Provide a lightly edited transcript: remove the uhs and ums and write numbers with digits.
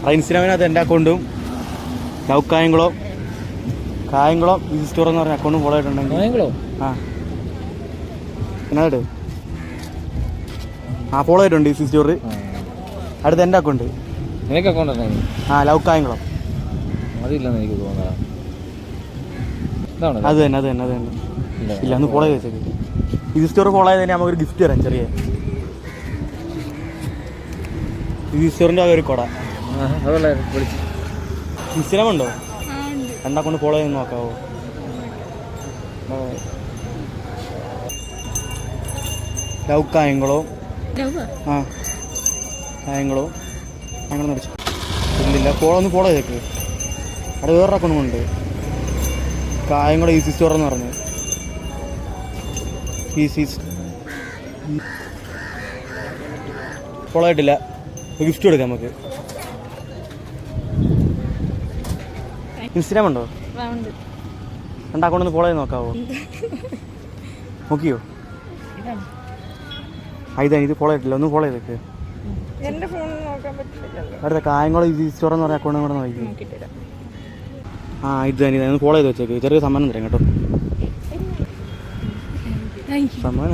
അത് ഇൻസ്റ്റാഗ്രാമിനകത്ത് എൻ്റെ അക്കൗണ്ടും ലവ് കായംകുളം ഈസി സ്റ്റോർ എന്ന് പറഞ്ഞ അക്കൗണ്ടും ഫോളോ ആയിട്ടുണ്ടെങ്കിൽ ആ പിന്നെ ഫോളോ ആയിട്ടുണ്ട് ഈസി സ്റ്റോർ. അടുത്ത എൻ്റെ അക്കൗണ്ട് നിനക്ക് അക്കൗണ്ട് ലവ് കായംകുളം. അതില്ലെന്ന് എനിക്ക് തോന്നുന്നത്. അത് തന്നെ ഇല്ല ഒന്ന് ഫോളോ ചെയ്ത് വെച്ചേക്ക്. ഈസി സ്റ്റോർ ഫോളോ ചെയ്ത് തന്നെ നമുക്കൊരു ഗിഫ്റ്റ് തരാം ചെറിയ. ഈസി സ്റ്റോറിൻ്റെ ഒരു കൊട. ഇൻസ്റ്റാഗ്രാം ഉണ്ടോ? എൻ്റെ അക്കൗണ്ട് ഫോളോ ചെയ്ത് നോക്കാവോ? ലവ് കായംകുളവും കായംകുളവും അങ്ങനെ അടിച്ചു ഇല്ലില്ല. ഒന്ന് ഫോളോ ചെയ്തേക്ക്. അവിടെ വേറൊരു അക്കൗണ്ട് ഉണ്ട് കായംകുളം ഈസി സ്റ്റോർ എന്ന് പറഞ്ഞു. ഈസി ഫോളോ ആയിട്ടില്ല. ഗിഫ്റ്റ് കൊടുക്കാം നമുക്ക്. ഇൻസ്റ്റാഗ്രാം ഉണ്ടോ? എൻ്റെ അക്കൗണ്ട് ഒന്ന് ഫോളോ ചെയ്ത് നോക്കാവോ? നോക്കിയോ? ഇത് ഫോളോ ചെയ്തിട്ടില്ല. ഒന്ന് ഫോളോ ചെയ്തേക്ക്. അടുത്ത കായംകുളം ഈസി സ്റ്റോർ എന്ന് പറഞ്ഞ അക്കൗണ്ട് കൂടെ നോക്കി. ഇത് തന്നെ ഒന്ന് ഫോളോ ചെയ്ത് വെച്ചേക്ക്. ചെറിയ സമ്മാനം തരാം കേട്ടോ. സമ്മാനം